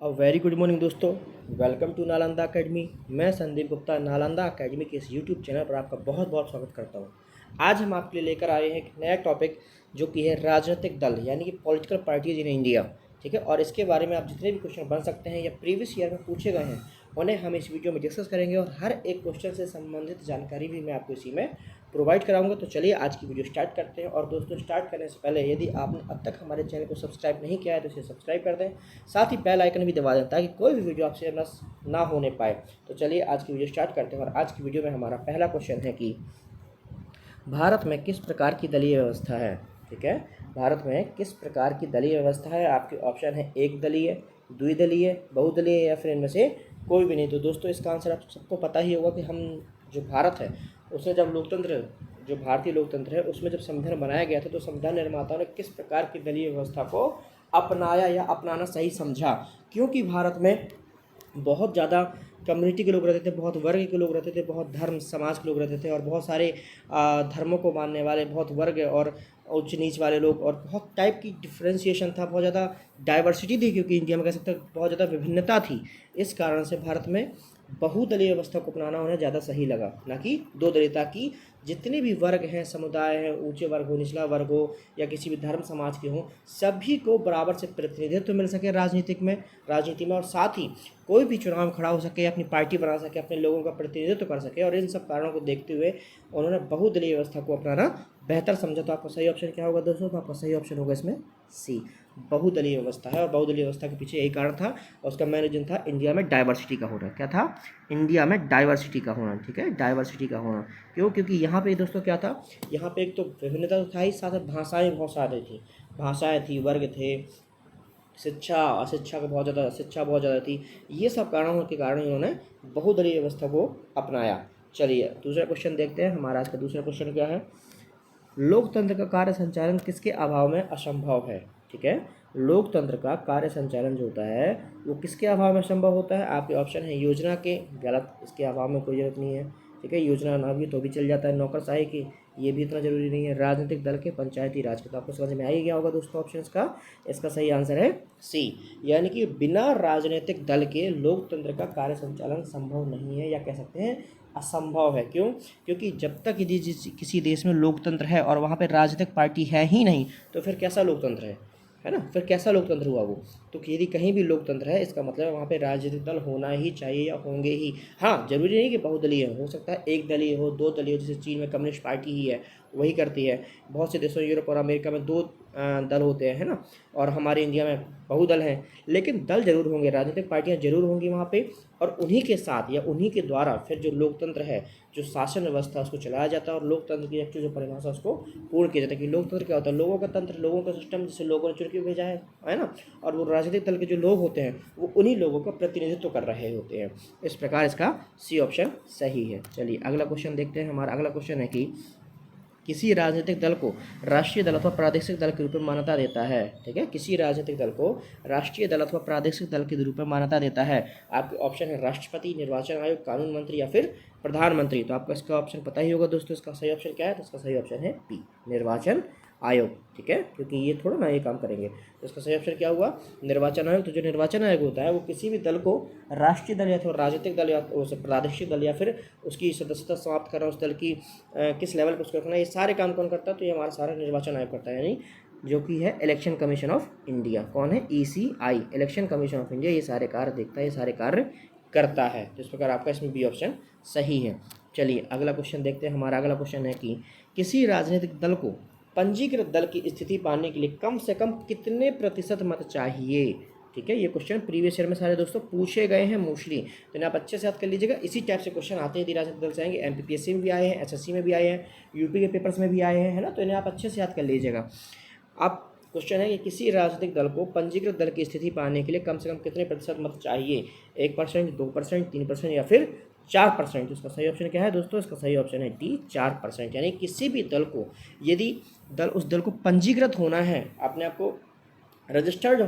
Very good morning दोस्तों। Welcome to Nalanda academy. मैं Sandeep Gupta Nalanda academy के इस यूट्यूब चैनल पर आपका बहुत बहुत स्वागत करता हूं। आज हम आपके लिए लेकर आए हैं एक नया टॉपिक जो कि है राजनीतिक दल यानी कि पॉलिटिकल पार्टीज इन इंडिया। ठीक है, और इसके बारे में आप जितने भी क्वेश्चन बन सकते हैं या प्रीवियस ईयर में पूछे गए हैं उन्हें हम इस वीडियो में डिस्कस करेंगे और हर एक क्वेश्चन से संबंधित जानकारी भी मैं आपको इसी में प्रोवाइड कराऊंगा। तो चलिए आज की वीडियो स्टार्ट करते हैं। और दोस्तों, स्टार्ट करने से पहले यदि आपने अब तक हमारे चैनल को सब्सक्राइब नहीं किया है तो इसे सब्सक्राइब कर दें, साथ ही बेल आइकन भी दबा दें ताकि कोई भी वीडियो आपसे मिस ना होने पाए। तो चलिए आज की वीडियो स्टार्ट करते हैं। और आज की वीडियो में हमारा पहला क्वेश्चन है कि भारत में किस प्रकार की दलीय व्यवस्था है। ठीक है, भारत में किस प्रकार की दलीय व्यवस्था है। आपके ऑप्शन है एक दलीय, द्विदलीय, बहुदलीय या फिर इनमें से कोई भी नहीं। तो दोस्तों, इसका आंसर आप सबको पता ही होगा कि हम जो भारत है उसमें जब लोकतंत्र, जो भारतीय लोकतंत्र है उसमें जब संविधान बनाया गया था तो संविधान निर्माताओं ने किस प्रकार की दलीय व्यवस्था को अपनाया या अपनाना सही समझा। क्योंकि भारत में बहुत ज़्यादा कम्युनिटी के लोग रहते थे, बहुत वर्ग के लोग रहते थे, बहुत धर्म समाज के लोग रहते थे और बहुत सारे धर्मों को मानने वाले बहुत वर्ग और उच्च नीच वाले लोग, और बहुत टाइप की डिफ्रेंसिएशन था, बहुत ज़्यादा डाइवर्सिटी थी। क्योंकि इंडिया में कह सकते हैं बहुत ज़्यादा विभिन्नता थी। इस कारण से भारत में बहुदलीय व्यवस्था को अपनाना उन्हें ज़्यादा सही लगा, ना कि दो दलीयता की। जितने भी वर्ग हैं, समुदाय हैं, ऊंचे वर्ग हो, निचला वर्ग हो या किसी भी धर्म समाज के हों, सभी को बराबर से प्रतिनिधित्व मिल सके राजनीति में, और साथ ही कोई भी चुनाव में खड़ा हो सके, अपनी पार्टी बना सके, अपने लोगों का प्रतिनिधित्व कर सके। और इन सब कारणों को देखते हुए उन्होंने बहुदलीय व्यवस्था को अपनाना बेहतर समझा। तो आपका सही ऑप्शन क्या होगा दोस्तों? तो आपका सही ऑप्शन होगा इसमें सी, बहुदलीय व्यवस्था है। और बहुदलीय व्यवस्था के पीछे यही कारण था और उसका मेन रीजन था इंडिया में डाइवर्सिटी का होना। क्या था? इंडिया में डाइवर्सिटी का होना। ठीक है, डाइवर्सिटी का होना। क्यों? क्योंकि यहाँ पे दोस्तों क्या था, यहाँ पे एक तो विभिन्नता तो था ही, साथ में भाषाएँ बहुत सारी थी, भाषाएँ थी, वर्ग थे, शिक्षा अशिक्षा का बहुत ज़्यादा, शिक्षा बहुत ज़्यादा थी। ये सब कारणों के कारण इन्होंने बहुदलीय व्यवस्था को अपनाया। चलिए दूसरा क्वेश्चन देखते हैं। हमारा आज का दूसरा क्वेश्चन क्या है? लोकतंत्र का कार्य संचालन किसके अभाव में असंभव है। ठीक है, लोकतंत्र का कार्य संचालन जो होता है वो किसके अभाव में संभव होता है। आपके ऑप्शन है योजना के, गलत, इसके अभाव में कोई जरूरत नहीं है। ठीक है, योजना ना भी तो भी चल जाता है। नौकरशाही की, ये भी इतना जरूरी नहीं है। राजनीतिक दल के, पंचायती राज के। तो आपको समझ में आ ही गया होगा दोस्तों ऑप्शन का। इसका सही आंसर है सी, यानी कि बिना राजनीतिक दल के लोकतंत्र का कार्य संचालन संभव नहीं है, या कह सकते हैं असंभव है। क्यों? क्योंकि जब तक यदि किसी देश में लोकतंत्र है और वहाँ पे राजनीतिक पार्टी है ही नहीं तो फिर कैसा लोकतंत्र है ना? फिर कैसा लोकतंत्र हुआ वो? तो यदि कहीं भी लोकतंत्र है इसका मतलब वहाँ पे राजनीतिक दल होना ही चाहिए या होंगे ही। हाँ, जरूरी नहीं कि बहुदलीय हो सकता है एक दलीय हो, दो दलीय हो, जैसे चीन में कम्युनिस्ट पार्टी ही है वही करती है। बहुत से देशों, यूरोप और अमेरिका में दो दल होते हैं, है ना, और हमारे इंडिया में बहुदल हैं। लेकिन दल जरूर होंगे, राजनीतिक पार्टियाँ जरूर होंगी वहाँ पे, और उन्हीं के साथ या उन्हीं के द्वारा फिर जो लोकतंत्र है, जो शासन व्यवस्था, उसको चलाया जाता है। और लोकतंत्र की एक्चुअल जो परिभाषा उसको पूर्ण किया जाता है कि लोकतंत्र क्या होता है? लोगों का तंत्र, लोगों का सिस्टम, जिसे लोगों ने चुन के भेजा है ना। और वो राजनीतिक दल के जो लोग होते हैं वो उन्हीं लोगों का प्रतिनिधित्व कर रहे होते हैं। इस प्रकार इसका सी ऑप्शन सही है। चलिए अगला क्वेश्चन देखते हैं। हमारा अगला क्वेश्चन है कि किसी राजनीतिक दल को राष्ट्रीय दल अथवा प्रादेशिक दल के रूप में मान्यता देता है। ठीक है, किसी राजनीतिक दल को राष्ट्रीय दल अथवा प्रादेशिक दल के रूप में मान्यता देता है। आपके ऑप्शन है राष्ट्रपति, निर्वाचन आयोग, कानून मंत्री या फिर प्रधानमंत्री। तो आपको इसका ऑप्शन पता ही होगा दोस्तों। इसका सही ऑप्शन क्या है? तो इसका सही ऑप्शन है पी, निर्वाचन आयोग। ठीक है, क्योंकि ये थोड़ा ना ये काम करेंगे। तो इसका सही ऑप्शन क्या हुआ? निर्वाचन आयोग। तो जो निर्वाचन आयोग होता है वो किसी भी दल को, राष्ट्रीय दल या तो राजनीतिक दल या प्रादेशिक दल या फिर उसकी सदस्यता समाप्त करना, उस दल की किस लेवल पर उसको रखना, ये सारे काम कौन करता है? तो ये हमारा सारा निर्वाचन आयोग करता है, यानी जो कि है इलेक्शन कमीशन ऑफ इंडिया। कौन है? ECI, election commission of India. ये सारे कार्य देखता है, ये सारे कार्य करता है। तो इस प्रकार आपका इसमें बी ऑप्शन सही है। चलिए अगला क्वेश्चन देखते हैं। हमारा अगला क्वेश्चन है कि किसी राजनीतिक दल को पंजीकृत दल की स्थिति पाने के लिए कम से कम कितने प्रतिशत मत चाहिए। ठीक है, ये क्वेश्चन प्रीवियस ईयर में सारे दोस्तों पूछे गए हैं मोस्टली, तो इन्हें आप अच्छे से याद कर लीजिएगा। इसी टाइप से क्वेश्चन आते हैं यदि राजनीतिक दल से आएंगे। MPPSC में भी आए हैं, SSC में भी आए हैं, यूपी के पेपर्स में भी आए हैं, है ना। तो इन्हें आप अच्छे से याद कर लीजिएगा। आप क्वेश्चन है कि किसी राजनीतिक दल को पंजीकृत दल की स्थिति पाने के लिए कम से कम कितने प्रतिशत मत चाहिए? 1%, 2%, 3% या फिर 4%। इसका सही ऑप्शन क्या है दोस्तों? इसका सही ऑप्शन है डी, 4%। यानी किसी भी दल को, यदि उस दल को पंजीकृत होना है, अपने आप को रजिस्टर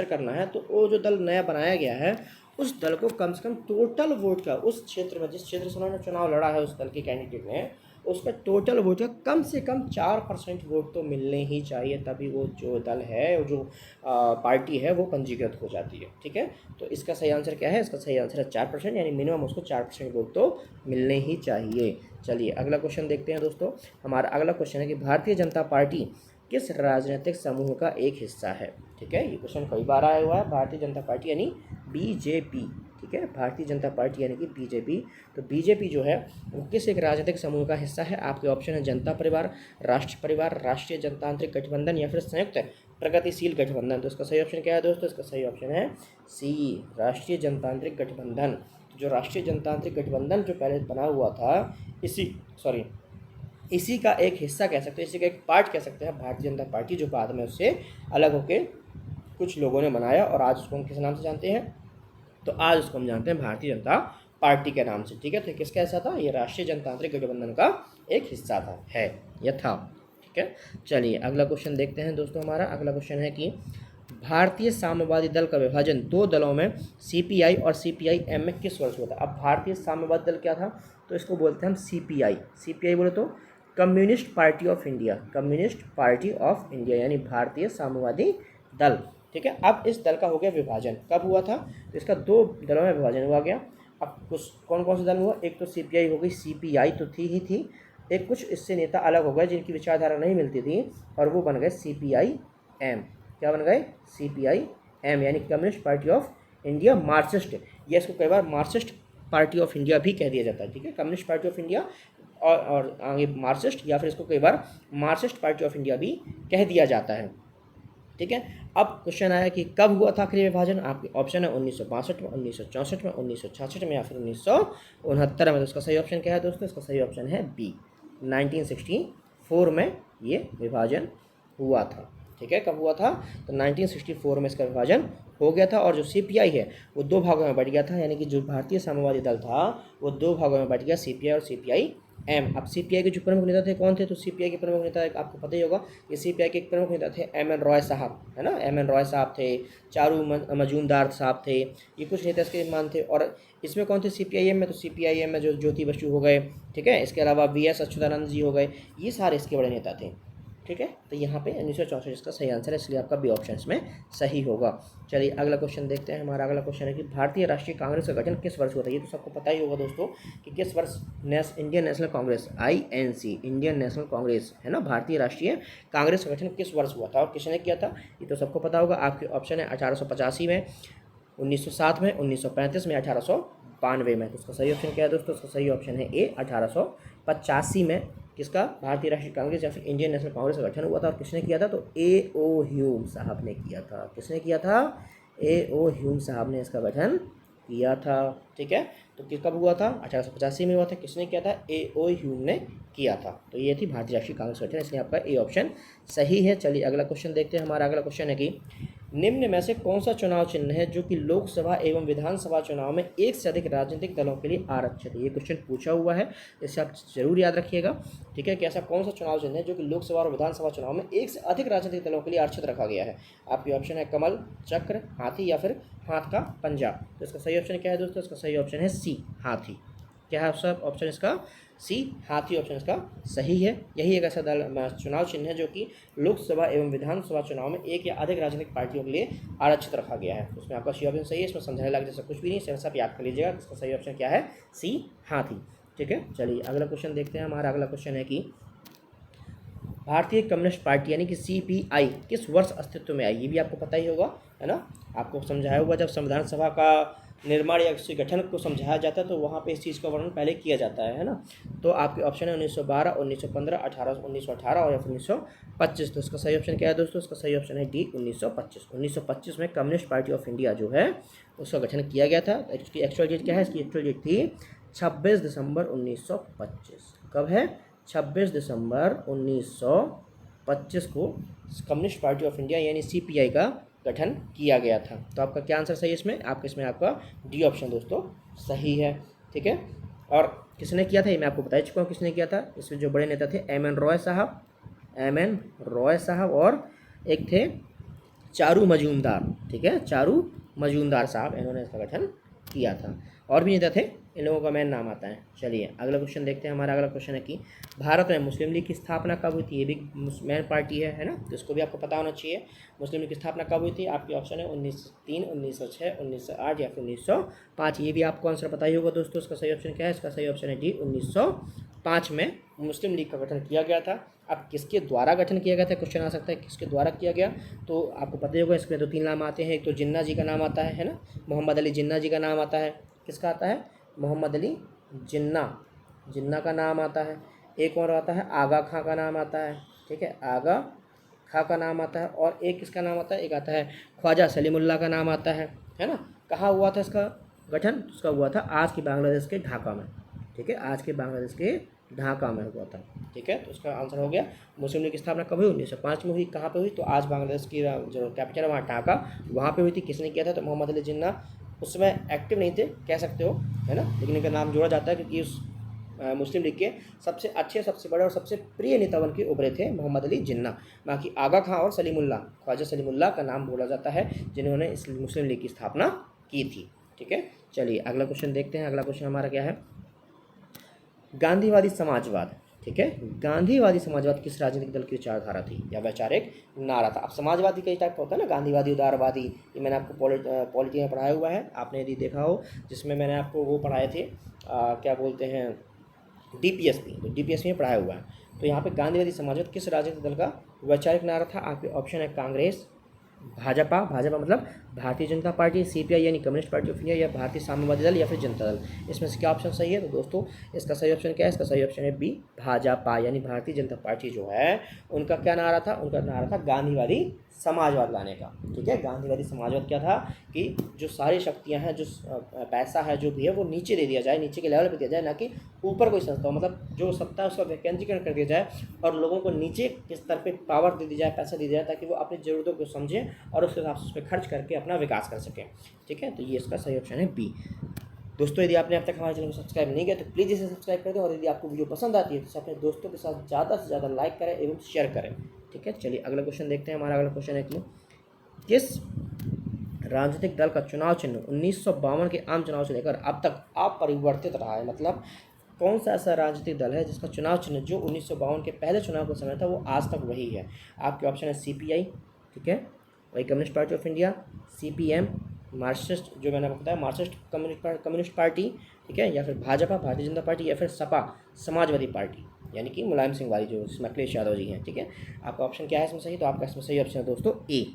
करना है, तो वो जो दल नया बनाया गया है उस दल को कम से कम टोटल वोट का, उस क्षेत्र में जिस क्षेत्र से उन्होंने चुनाव लड़ा है उस दल के कैंडिडेट ने, उसका टोटल वोट का कम से कम 4% वोट तो मिलने ही चाहिए, तभी वो जो दल है, जो पार्टी है, वो पंजीकृत हो जाती है। ठीक है, तो इसका सही आंसर क्या है? इसका सही आंसर है 4%, यानी मिनिमम उसको 4% वोट तो मिलने ही चाहिए। चलिए अगला क्वेश्चन देखते हैं दोस्तों। हमारा अगला क्वेश्चन है कि भारतीय जनता पार्टी किस राजनीतिक समूह का एक हिस्सा है? ठीक है, ये क्वेश्चन कई बार आया हुआ है। भारतीय जनता पार्टी यानी बीजेपी। ठीक है, भारतीय जनता पार्टी यानी कि बीजेपी। तो बीजेपी जो है वो किस एक राजनीतिक समूह का हिस्सा है? आपके ऑप्शन है जनता परिवार, राष्ट्र परिवार, राष्ट्रीय जनतांत्रिक गठबंधन या फिर संयुक्त प्रगतिशील गठबंधन। तो इसका सही ऑप्शन क्या है दोस्तों? इसका सही ऑप्शन है सी, राष्ट्रीय जनतांत्रिक गठबंधन। जो राष्ट्रीय जनतांत्रिक गठबंधन जो पहले बना हुआ था, इसी का एक हिस्सा कह सकते हैं, इसी का एक पार्ट कह सकते हैं भारतीय जनता पार्टी, जो बाद में उससे अलग होकर कुछ लोगों ने बनाया और आज उसको हम किस नाम से जानते हैं? तो आज उसको हम जानते हैं भारतीय जनता पार्टी के नाम से। ठीक है, तो किसका हिस्सा था? ये राष्ट्रीय जनतांत्रिक गठबंधन का एक हिस्सा था, है या था। ठीक है, चलिए अगला क्वेश्चन देखते हैं दोस्तों। हमारा अगला क्वेश्चन है कि भारतीय साम्यवादी दल का विभाजन दो दलों में सीपीआई और सीपीआई-एम में किस वर्ष हुआ था? अब भारतीय साम्यवादी दल क्या था? तो इसको बोलते हैं हम सीपीआई। सीपीआई बोले तो communist party of India, communist party of India यानी भारतीय साम्यवादी दल। ठीक है, अब इस दल का हो गया विभाजन। कब हुआ था? तो इसका दो दलों में विभाजन हुआ गया। अब कुछ कौन कौन से दल हुआ? एक तो सीपीआई हो गई, सीपीआई तो थी ही थी, एक कुछ इससे नेता अलग हो गए जिनकी विचारधारा नहीं मिलती थी, और वो बन गए सीपीआई-एम। क्या बन गए? सीपीआई-एम यानी communist party of India Marxist, या इसको कई बार मार्क्सिस्ट पार्टी ऑफ इंडिया भी कह दिया जाता है। ठीक है, कम्युनिस्ट पार्टी ऑफ इंडिया और आगे मार्क्सिस्ट, या फिर इसको कई बार मार्क्सिस्ट पार्टी ऑफ इंडिया भी कह दिया जाता है। ठीक है, अब क्वेश्चन आया कि कब हुआ था आखिरी विभाजन? आपके ऑप्शन है 1962 में, 1964 में, 1966 में या फिर 1969 में। तो इसका सही ऑप्शन क्या है दोस्तों? इसका सही ऑप्शन है बी, 1964 में ये विभाजन हुआ था। ठीक है, कब हुआ था? तो 1964 में इसका विभाजन हो गया था। और जो सीपीआई है वो दो भागों में बट गया था, यानी कि जो भारतीय साम्यवादी दल था वो दो भागों में बट गया, सीपीआई और सीपीआई-एम। अब सीपीआई के जो प्रमुख नेता थे कौन थे? तो सीपीआई के प्रमुख नेता आपको पता ही होगा कि सीपीआई के एक प्रमुख नेता थे एम.एन. रॉय साहब, है ना। एम.एन. रॉय साहब थे, चारू मजूमदार साहब थे, ये कुछ नेता इसके मान थे। और इसमें कौन थे सीपीआई-एम में? तो सीपीआई-एम में जो ज्योति बसु हो गए, ठीक है, इसके अलावा वी.एस. अच्युतानंद जी हो गए, ये सारे इसके बड़े नेता थे। ठीक है, तो यहाँ पे 1964 इसका सही आंसर है, इसलिए आपका बी ऑप्शन में सही होगा। चलिए अगला क्वेश्चन देखते हैं। हमारा अगला क्वेश्चन है कि भारतीय राष्ट्रीय कांग्रेस का गठन किस वर्ष हुआ था? ये तो सबको पता ही होगा दोस्तों कि किस वर्ष Indian national Congress, INC, Indian national Congress, है ना, भारतीय राष्ट्रीय कांग्रेस का गठन किस वर्ष हुआ था और किसने किया था? ये तो सबको पता होगा। आपके ऑप्शन है 1885 में, 1907 में, 1935 में, 1892 में। तो उसका सही ऑप्शन क्या है दोस्तों? उसका सही ऑप्शन है ए, 1885 में किसका? भारतीय राष्ट्रीय कांग्रेस या फिर इंडियन नेशनल कांग्रेस का गठन हुआ था। और किसने किया था? तो A.O. ह्यूम साहब ने किया था। किसने किया था? A.O. ह्यूम साहब ने इसका गठन किया था। ठीक है, तो कब हुआ था? 1885 में हुआ था। किसने किया था? A.O. ह्यूम ने किया था। तो ये थी भारतीय राष्ट्रीय कांग्रेस गठन, इसलिए आपका ए ऑप्शन सही है। चलिए अगला क्वेश्चन देखते हैं। हमारा अगला क्वेश्चन है कि निम्न में से कौन सा चुनाव चिन्ह है जो कि लोकसभा एवं विधानसभा चुनाव में एक से अधिक राजनीतिक दलों के लिए आरक्षित है? ये क्वेश्चन पूछा हुआ है, इसे आप जरूर याद रखिएगा। ठीक है, कि ऐसा कौन सा चुनाव चिन्ह है जो कि लोकसभा और विधानसभा चुनाव में एक से अधिक राजनीतिक दलों के लिए आरक्षित रखा गया है? आपके ऑप्शन है कमल, चक्र, हाथी या फिर हाथ का पंजा। तो इसका सही ऑप्शन क्या है दोस्तों? इसका सही ऑप्शन है सी, हाथी। क्या है सब ऑप्शन इसका? सी, हाथी ऑप्शन इसका सही है। यही एक ऐसा दल चुनाव चिन्ह है जो कि लोकसभा एवं विधानसभा चुनाव में एक या अधिक राजनीतिक पार्टियों के लिए आरक्षित रखा गया है। उसमें आपका सी ऑप्शन सही है, इसमें समझाने लगे जैसा कुछ भी नहीं, सिर्फ आप याद कर लीजिएगा। इसका सही ऑप्शन क्या है? सी, हाथी। ठीक है, चलिए अगला क्वेश्चन देखते हैं। हमारा अगला क्वेश्चन है कि भारतीय कम्युनिस्ट पार्टी यानी कि CPI किस वर्ष अस्तित्व में आई? ये भी आपको पता ही होगा, है ना। आपको समझाया हुआ, जब संविधान सभा का निर्माण या किसी गठन को समझाया जाता है तो वहाँ पे इस चीज़ का वर्णन पहले किया जाता है ना। तो आपके ऑप्शन है 1912, 1915, 1918 और या फिर 1925। तो इसका सही ऑप्शन क्या है दोस्तों? इसका सही ऑप्शन है डी, 1925। 1925 में कम्युनिस्ट पार्टी ऑफ इंडिया जो है उसका गठन किया गया था। इसकी एक्चुअल डेट क्या है? इसकी एक्चुअल डेट थी 26 दिसंबर 1925। कब है? 26 दिसंबर 1925 को कम्युनिस्ट पार्टी ऑफ इंडिया यानी CPI का गठन किया गया था। तो आपका क्या आंसर सही है इसमें? इसमें आपका डी ऑप्शन दोस्तों सही है। ठीक है, और किसने किया था ये मैं आपको बता चुका हूँ किसने किया था। इसमें जो बड़े नेता थे M.N. रॉय साहब, M.N. रॉय साहब, और एक थे चारू मजूमदार। ठीक है, चारू मजूमदार साहब, इन्होंने इसका गठन किया था। और भी नेता थे, इन लोगों का मेन नाम आता है। चलिए अगला क्वेश्चन देखते हैं। हमारा अगला क्वेश्चन है कि भारत में मुस्लिम लीग की स्थापना कब हुई थी। ये भी मेन पार्टी है ना, तो इसको भी आपको पता होना चाहिए। मुस्लिम लीग की स्थापना कब हुई थी। आपके ऑप्शन है 1903, 1906, 1908 या फिर 1905। ये भी आपको आंसर पता ही होगा दोस्तों। इसका सही ऑप्शन क्या है। इसका सही ऑप्शन है डी, 1905 में मुस्लिम लीग का गठन किया गया था। अब किसके द्वारा गठन किया गया था, क्वेश्चन आ सकता है किसके द्वारा किया गया, तो आपको पता ही होगा। इसमें 2-3 नाम आते हैं। एक तो जिन्ना जी का नाम आता है ना, मोहम्मद अली जिन्ना जी का नाम आता है। किसका आता है, मोहम्मद अली जिन्ना का नाम आता है। एक और आता है आगा खां का नाम आता है, ठीक है, आगा खां का नाम आता है। और एक किसका नाम आता है, एक आता है ख्वाजा सलीमुल्लाह का नाम आता है ना। कहाँ हुआ था इसका गठन, उसका हुआ था आज की बांग्लादेश के ढाका में, ठीक है, आज के बांग्लादेश के ढाका में हुआ था, ठीक है। तो उसका आंसर हो गया मुस्लिम लीग की स्थापना कब हुई, 1905 में हुई। कहाँ पे हुई, तो आज बांग्लादेश की जो कैपिटल है वहाँ ढाका, वहाँ पे हुई थी। किसने किया था, तो मोहम्मद अली जिन्ना उस समय एक्टिव नहीं थे कह सकते हो, है ना, लेकिन इनका नाम जोड़ा जाता है क्योंकि उस मुस्लिम लीग के सबसे अच्छे, सबसे बड़े और सबसे प्रिय नेता बन के उभरे थे मोहम्मद अली जिन्ना। बाकी आगा खां और सलीमुल्लाह, ख्वाजा सलीमुल्लाह का नाम बोला जाता है जिन्होंने इस मुस्लिम लीग की स्थापना की थी, ठीक है। चलिए अगला क्वेश्चन देखते हैं। अगला क्वेश्चन हमारा क्या है, गांधीवादी समाजवाद, ठीक है, गांधीवादी समाजवाद किस राजनीतिक दल की विचारधारा थी या वैचारिक नारा था। अब समाजवादी कई टाइप का होता है ना, गांधीवादी, उदारवादी, ये मैंने आपको पॉलिटी में पढ़ाया हुआ है, आपने यदि देखा हो, जिसमें मैंने आपको वो पढ़ाए थे क्या बोलते हैं, डीपीएसपी, तो डीपीएसपी में पढ़ाया हुआ है। तो यहाँ पे गांधीवादी समाजवाद किस राजनीतिक दल का वैचारिक नारा था। आपके ऑप्शन है कांग्रेस, भाजपा मतलब भारतीय जनता पार्टी, सीपीआई यानी कम्युनिस्ट पार्टी ऑफ इंडिया, या भारतीय साम्यवादी दल, या फिर जनता दल। इसमें से क्या ऑप्शन सही है, तो दोस्तों इसका सही ऑप्शन क्या है, इसका सही ऑप्शन है बी, भाजपा यानी भारतीय जनता पार्टी जो है उनका क्या नारा था, उनका नारा था गांधीवादी समाजवाद लाने का, ठीक है। गांधीवादी समाजवाद क्या था कि जो सारी शक्तियां हैं, जो पैसा है, जो भी है वो नीचे दे दिया जाए, नीचे के लेवल पे दिया जाए, ना कि ऊपर कोई संस्था हो, मतलब जो सत्ता है उसका वैकेंसीकरण कर दिया जाए और लोगों को नीचे के स्तर पे पावर दे दी जाए, पैसा दे दिया जाए, ताकि वो अपनी ज़रूरतों को समझें और उसके हिसाब से उस पर खर्च करके अपना विकास कर सकें, ठीक है। तो ये इसका सही ऑप्शन है बी। दोस्तों यदि आपने अब तक हमारे चैनल को सब्सक्राइब नहीं किया तो प्लीज़ इसे सब्सक्राइब कर दें, और यदि आपको वीडियो पसंद आती है तो इसे अपने दोस्तों के साथ ज़्यादा से ज़्यादा लाइक करें एवं शेयर करें, ठीक है। चलिए अगला क्वेश्चन देखते हैं। हमारा अगला क्वेश्चन है कि किस राजनीतिक दल का चुनाव चिन्ह 1952 के आम चुनाव से लेकर अब तक अपरिवर्तित रहा है। मतलब कौन सा ऐसा राजनीतिक दल है जिसका चुनाव चिन्ह जो 1952 के पहले चुनाव का समय था वो आज तक वही है। आपके ऑप्शन है सीपीआई, ठीक है, वही communist party of India, CPM Marxist, जो मैंने बताया मार्क्सिस्ट कम्युनिस्ट पार्टी, ठीक है, या फिर भाजपा भारतीय जनता पार्टी, या फिर सपा समाजवादी पार्टी यानी कि मुलायम सिंह वाली जो इसमें अखिलेश यादव जी हैं, ठीक है। आपका ऑप्शन क्या है इसमें सही, तो आपका इसमें सही ऑप्शन है दोस्तों ए।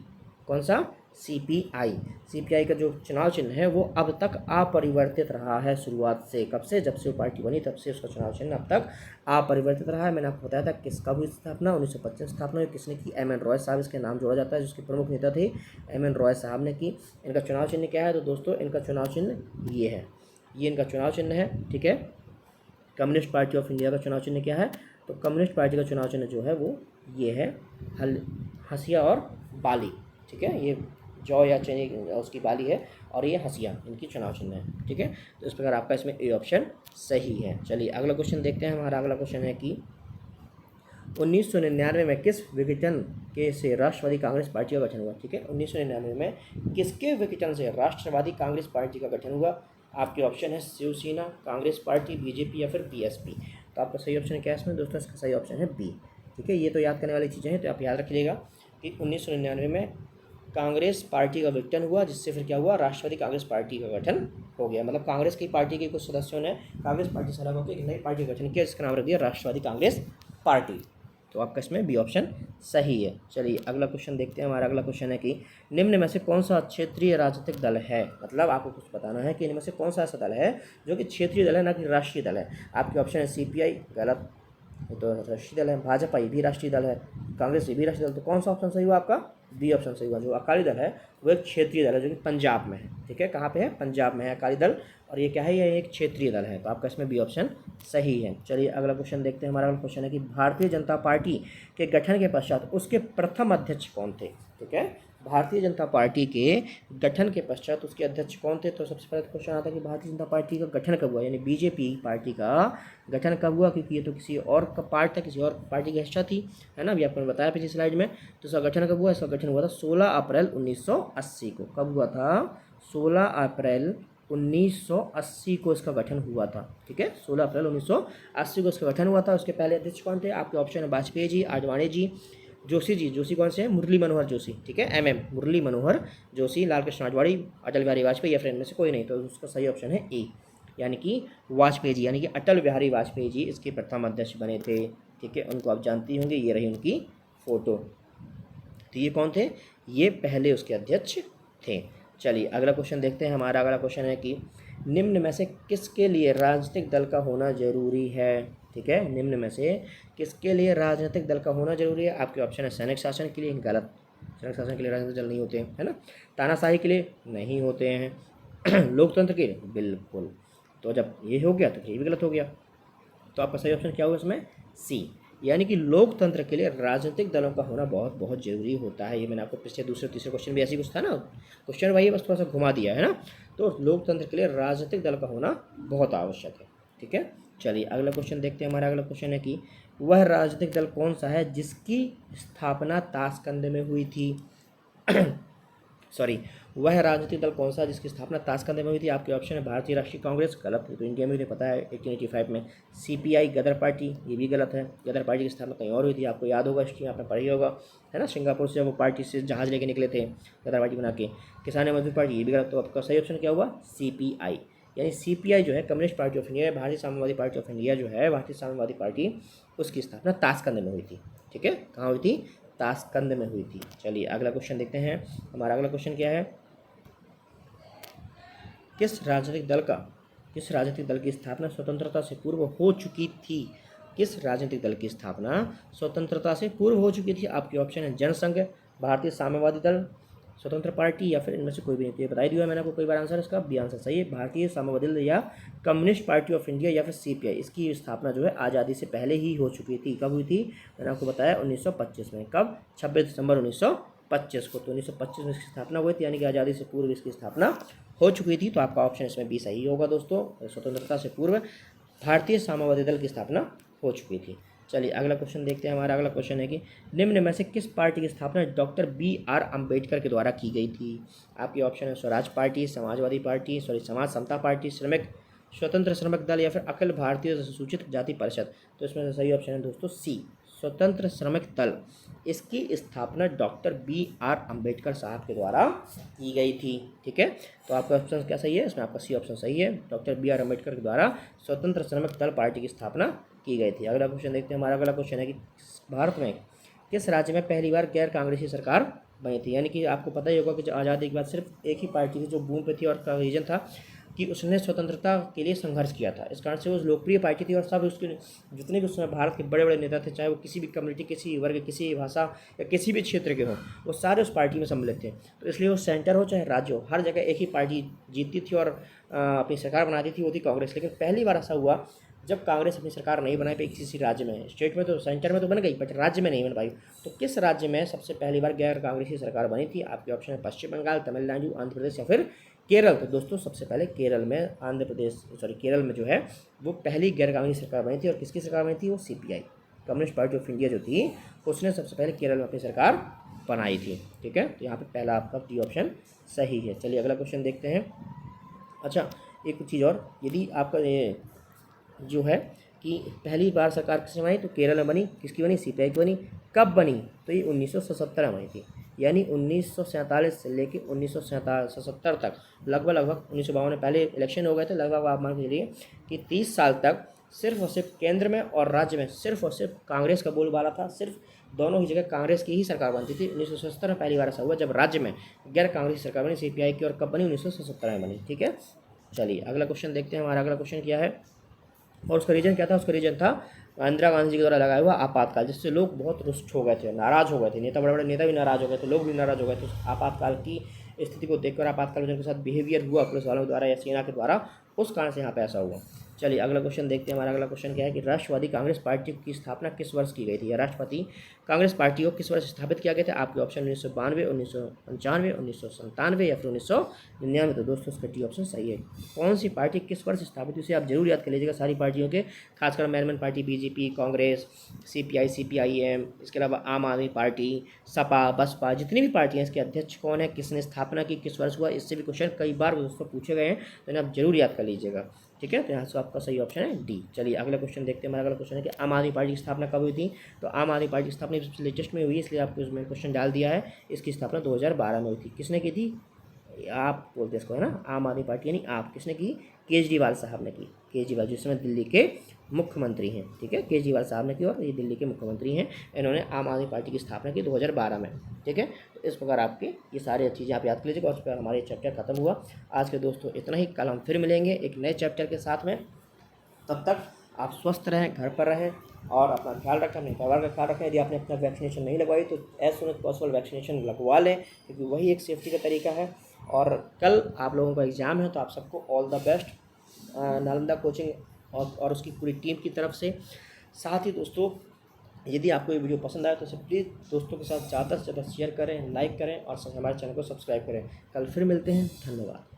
कौन सा, सीपीआई का जो चुनाव चिन्ह है वो अब तक अपरिवर्तित रहा है शुरुआत से। कब से, जब से वो पार्टी बनी तब से उसका चुनाव चिन्ह अब तक अपरिवर्तित रहा है। मैंने आपको बताया था किसका हुई स्थापना, 1925 स्थापना हुई। किसने की, एम एन रॉय साहब इसके नाम जोड़ा जाता है, जिसके प्रमुख नेता थे एम एन रॉय साहब ने की। इनका चुनाव चिन्ह क्या है, तो दोस्तों इनका चुनाव चिन्ह ये है, ये इनका चुनाव चिन्ह है, ठीक है। कम्युनिस्ट पार्टी ऑफ इंडिया का चुनाव चिन्ह क्या है, तो कम्युनिस्ट पार्टी का चुनाव चिन्ह जो है वो ये है, हंसिया और बाली, ठीक है। ये जौ या चने उसकी बाली है और ये हंसिया इनकी चुनाव चिन्ह है, ठीक है। तो इस प्रकार आपका इसमें ए ऑप्शन सही है। चलिए अगला क्वेश्चन देखते हैं। हमारा अगला क्वेश्चन है कि 1999 में किस विघटन के से राष्ट्रवादी कांग्रेस पार्टी का गठन हुआ, ठीक है। 1999 में किसके विघटन से राष्ट्रवादी कांग्रेस पार्टी का गठन हुआ। आपके ऑप्शन है शिवसेना, कांग्रेस पार्टी, बीजेपी या फिर बीएसपी। तो आपका सही ऑप्शन क्या है इसमें दोस्तों, इसका सही ऑप्शन है बी, ठीक है। ये तो याद करने वाली चीज़ें हैं, तो आप याद रखिएगा कि 1999 में कांग्रेस पार्टी का विघटन हुआ, जिससे फिर क्या हुआ, राष्ट्रवादी कांग्रेस पार्टी का गठन हो गया। मतलब कांग्रेस की पार्टी के कुछ सदस्यों ने कांग्रेस पार्टी से अलग होकर एक नई पार्टी का गठन किया, जिसका नाम रख दिया राष्ट्रवादी कांग्रेस पार्टी। तो आपका इसमें बी ऑप्शन सही है। चलिए अगला क्वेश्चन देखते हैं। हमारा अगला क्वेश्चन है कि निम्न में से कौन सा क्षेत्रीय राजनीतिक दल है। मतलब आपको कुछ बताना है कि इनमें से कौन सा ऐसा दल है जो कि क्षेत्रीय दल है, ना कि राष्ट्रीय दल है। आपके ऑप्शन है सीपीआई, गलत, तो राष्ट्रीय दल है। भाजपा, ये भी राष्ट्रीय दल है। कांग्रेस, ये भी राष्ट्रीय दल। तो कौन सा ऑप्शन सही हुआ आपका, बी ऑप्शन सही हुआ। जो अकाली दल है वो एक क्षेत्रीय दल है, जो कि पंजाब में है, ठीक है। कहाँ पे है, पंजाब में है अकाली दल, और ये क्या है, ये एक क्षेत्रीय दल है। तो आपका इसमें बी ऑप्शन सही है। चलिए अगला क्वेश्चन देखते हैं। हमारा अगला क्वेश्चन है कि भारतीय जनता पार्टी के गठन के पश्चात उसके प्रथम अध्यक्ष कौन थे, ठीक है। भारतीय जनता पार्टी के गठन के पश्चात उसके अध्यक्ष कौन थे। तो सबसे पहले क्वेश्चन आता है कि भारतीय जनता पार्टी का गठन कब हुआ, यानी बीजेपी पार्टी का गठन कब हुआ, क्योंकि ये तो किसी और का पार्ट था, किसी और पार्टी की हिस्सा थी, है ना। अभी आपको बताया पिछली स्लाइड में। तो इसका गठन कब हुआ, इसका गठन हुआ था 16 अप्रैल 1980 को। कब हुआ था, 16 अप्रैल 1980 को इसका गठन हुआ था। ठीक है, 16 अप्रैल 1980 को इसका गठन हुआ था। उसके पहले अध्यक्ष कौन थे? आपके ऑप्शन है वाजपेयी जी, आडवाणी जी, जोशी जी। जोशी कौन से हैं? मुरली मनोहर जोशी। ठीक है, मुरली मनोहर जोशी, लाल कृष्ण आडवाणी, अटल बिहारी वाजपेयी, या फिर इनमें से कोई नहीं। तो उसका सही ऑप्शन है ए, यानी कि वाजपेयी जी, यानी कि अटल बिहारी वाजपेयी जी इसके प्रथम अध्यक्ष बने थे। ठीक है, उनको आप जानती होंगे, ये रही उनकी फोटो। तो ये कौन थे? ये पहले उसके अध्यक्ष थे। चलिए अगला क्वेश्चन देखते हैं। हमारा अगला क्वेश्चन है कि निम्न में से किसके लिए राजनीतिक दल का होना जरूरी है? ठीक है, निम्न में से किसके लिए राजनीतिक दल का होना जरूरी है? आपके ऑप्शन है सैनिक शासन के लिए, गलत। सैनिक शासन के लिए राजनीतिक दल नहीं होते हैं, है ना। तानाशाही के लिए नहीं होते हैं। लोकतंत्र के लिए बिल्कुल। तो जब ये हो गया तो ये भी गलत हो गया। तो आपका सही ऑप्शन क्या होगा इसमें? सी, यानी कि लोकतंत्र के लिए राजनीतिक दलों का होना बहुत बहुत जरूरी होता है। ये मैंने आपको पिछले दूसरे तीसरे क्वेश्चन भी ऐसे कुछ था ना, क्वेश्चन वही बस थोड़ा सा घुमा दिया है ना। तो लोकतंत्र के लिए राजनीतिक दल का होना बहुत आवश्यक है। ठीक है, चलिए अगला क्वेश्चन देखते हैं। हमारा अगला क्वेश्चन है कि वह राजनीतिक दल कौन सा है जिसकी स्थापना ताशकंद में हुई थी? सॉरी, वह राजनीतिक दल कौन सा जिसकी स्थापना ताशकंद में हुई थी? आपके ऑप्शन है भारतीय राष्ट्रीय कांग्रेस, गलत। तो इंडिया में मुझे पता है 1885 में। सीपीआई, गदर पार्टी, ये भी गलत है। गदर पार्टी की स्थापना कहीं और हुई थी, आपको याद होगा, हिस्ट्री आपने पढ़ी होगा, है ना। सिंगापुर से वो पार्टी से जहाज लेके निकले थे गदर पार्टी बना के। किसान मजदूर पार्टी, ये भी गलत। तो आपका सही ऑप्शन क्या हुआ? सीपीआई, यानी सीपीआई जो है कम्युनिस्ट पार्टी ऑफ इंडिया, भारतीय साम्यवादी पार्टी ऑफ इंडिया जो है, भारतीय साम्यवादी पार्टी, उसकी स्थापना ताशकंद में हुई थी। ठीक है, कहाँ हुई थी? ताशकंद में हुई थी। चलिए अगला क्वेश्चन देखते हैं। हमारा अगला क्वेश्चन क्या है? किस राजनीतिक दल की स्थापना स्वतंत्रता से पूर्व हो चुकी थी? किस राजनीतिक दल की स्थापना स्वतंत्रता से पूर्व हो चुकी थी? आपके ऑप्शन है जनसंघ, भारतीय साम्यवादी दल, स्वतंत्र पार्टी, या फिर इनमें से कोई भी नहीं। तो ये बता दिया मैंने आपको कई बार आंसर। इसका बी आंसर सही है, भारतीय साम्यवादी दल या कम्युनिस्ट पार्टी ऑफ इंडिया या फिर सीपीआई। इसकी स्थापना जो है आज़ादी से पहले ही हो चुकी थी। कब हुई थी? मैंने आपको बताया 1925 में। कब? 26 दिसंबर 1925 को। तो 1925 में इसकी स्थापना हुई थी, यानी कि आज़ादी से पूर्व इसकी स्थापना हो चुकी थी। तो आपका ऑप्शन इसमें बी सही होगा दोस्तों, स्वतंत्रता से पूर्व भारतीय साम्यवादी दल की स्थापना हो चुकी थी। चलिए अगला क्वेश्चन देखते हैं। हमारा अगला क्वेश्चन है कि निम्न में से किस पार्टी की स्थापना डॉक्टर BR अम्बेडकर के द्वारा की गई थी? आपके ऑप्शन है स्वराज पार्टी, समाजवादी पार्टी, समाज समता पार्टी, श्रमिक स्वतंत्र श्रमिक दल, या फिर अखिल भारतीय सूचित जाति परिषद। तो इसमें सही ऑप्शन है दोस्तों सी, स्वतंत्र श्रमिक दल। इसकी स्थापना डॉक्टर BR अम्बेडकर साहब के द्वारा की गई थी। ठीक है, तो आपका ऑप्शन क्या सही है? इसमें आपका सी ऑप्शन सही है, डॉक्टर BR अम्बेडकर के द्वारा स्वतंत्र श्रमिक दल पार्टी की स्थापना की गई थी। अगला क्वेश्चन देखते हैं। हमारा अगला क्वेश्चन है कि भारत में किस राज्य में पहली बार गैर कांग्रेसी सरकार बनी थी? यानी कि आपको पता ही होगा कि आज़ादी के बाद सिर्फ एक ही पार्टी थी जो बूम पे थी, और का रीजन था कि उसने स्वतंत्रता के लिए संघर्ष किया था। इस कारण से वो लोकप्रिय पार्टी थी, और सब उसके जितने भी उसमें भारत के बड़े बड़े नेता थे, चाहे वो किसी भी कम्युनिटी, किसी वर्ग, किसी भाषा या किसी भी क्षेत्र के हों, वो सारे उस पार्टी में सम्मिलित थे। तो इसलिए वो सेंटर हो चाहे राज्य हो, हर जगह एक ही पार्टी जीतती थी और अपनी सरकार बनाती थी, वो थी कांग्रेस। लेकिन पहली बार ऐसा हुआ जब कांग्रेस अपनी सरकार नहीं बना पाई किसी राज्य में। स्टेट में तो, सेंटर में तो बन गई, बट राज्य में नहीं बन पाई। तो किस राज्य में सबसे पहली बार गैर कांग्रेसी सरकार बनी थी? आपके ऑप्शन है पश्चिम बंगाल, तमिलनाडु, आंध्र प्रदेश, या फिर केरल। तो दोस्तों सबसे पहले केरल में, केरल में जो है वो पहली गैर कांग्रेसी सरकार बनी थी। और किसकी सरकार बनी थी? वो CPI, communist party of India जो थी, उसने सबसे पहले केरल में अपनी सरकार बनाई थी। ठीक है, तो यहाँ पे पहला आपका डी ऑप्शन सही है। चलिए अगला क्वेश्चन देखते हैं। अच्छा, एक चीज़ और, यदि आपका ये जो है कि पहली बार सरकार किसने बनाई, तो केरल में बनी। किसकी बनी? सीपीआई की बनी। कब बनी? तो ये 1977 में बनी थी, यानी 1947 से लेके 1977 तक, लगभग 1952 में पहले इलेक्शन हो गए थे। लगभग आप मान के चलिए कि 30 साल तक सिर्फ और सिर्फ केंद्र में और राज्य में सिर्फ और सिर्फ कांग्रेस का बोलबाला था। सिर्फ दोनों ही जगह कांग्रेस की ही सरकार बनती थी। 1977 में पहली बार ऐसा हुआ जब राज्य में गैर कांग्रेसी सरकार बनी, सीपीआई की। और कब बनी? 1977 में बनी। ठीक है, चलिए अगला क्वेश्चन देखते हैं। हमारा अगला क्वेश्चन क्या है, और उसका रीजन क्या था? उसका रीजन था इंदिरा गांधी जी के द्वारा लगाया हुआ आपातकाल, जिससे लोग बहुत रुष्ट हो गए थे, नाराज़ हो गए थे। नेता, बड़े बड़े नेता भी नाराज़ हो गए थे, लोग भी नाराज़ हो गए थे। आपातकाल की स्थिति को देखकर, आपातकाल के साथ बिहेवियर हुआ पुलिस वालों के द्वारा या सेना के द्वारा, उस कारण से यहाँ पे ऐसा हुआ। चलिए अगला क्वेश्चन देखते हैं। हमारा अगला क्वेश्चन क्या है कि राष्ट्रवादी कांग्रेस पार्टी की स्थापना किस वर्ष की गई थी, या राष्ट्रवादी कांग्रेस पार्टी को किस वर्ष स्थापित किया गया था। आपके ऑप्शन 1992, 1995, 1997 या फिर 1999। तो दोस्तों इसका डी ऑप्शन सही है। कौन सी पार्टी किस वर्ष स्थापित हुई, इसे आप जरूर याद कर लीजिएगा सारी पार्टियों के, खासकर main party BJP, Congress, CPI, CPIM, इसके अलावा आम आदमी पार्टी, सपा, बसपा, जितनी भी पार्टियां, इसके अध्यक्ष कौन है, किसने स्थापना की, किस वर्ष हुआ, इससे भी क्वेश्चन कई बार दोस्तों पूछे गए हैं, तो इन्हें आप जरूर याद कर लीजिएगा। ठीक है, तो यहाँ से आपका सही ऑप्शन है डी। चलिए अगला क्वेश्चन देखते हैं। हमारा अगला क्वेश्चन है कि आम आदमी पार्टी की स्थापना कब हुई थी। तो आम आदमी पार्टी की स्थापना सबसे लेटेस्ट में हुई, इसलिए आपको इसमें क्वेश्चन डाल दिया है। इसकी स्थापना 2012 में हुई थी। किसने की थी, आप बोलते इसको है ना, आम आदमी पार्टी यानी आप, किसने की, केजरीवाल साहब ने की। केजरीवाल जिस समय दिल्ली के मुख्यमंत्री हैं, ठीक है, केजरीवाल साहब ने की और ये दिल्ली के मुख्यमंत्री हैं। इन्होंने आम आदमी पार्टी की स्थापना की 2012 में। ठीक है, तो इस प्रकार आपकी ये सारी चीज़ें आप याद कर लीजिएगा। और उस पर हमारे चैप्टर खत्म हुआ। आज के दोस्तों इतना ही, कल हम फिर मिलेंगे एक नए चैप्टर के साथ में। तब तक आप स्वस्थ रहें, घर पर रहें और अपना ख्याल रखें, अपने परिवार का ख्याल रखें। यदि आपने अपना वैक्सीनेशन नहीं लगवाई तो as soon as possible vaccination लगवा लें, क्योंकि वही एक सेफ्टी का तरीका है। और कल आप लोगों का एग्ज़ाम है, तो आप सबको all the best Nalanda coaching और उसकी पूरी टीम की तरफ से। साथ ही दोस्तों यदि आपको ये वीडियो पसंद आए तो इसे प्लीज़ दोस्तों के साथ ज़्यादा से ज़्यादा शेयर करें, लाइक करें और हमारे चैनल को सब्सक्राइब करें। कल फिर मिलते हैं, धन्यवाद।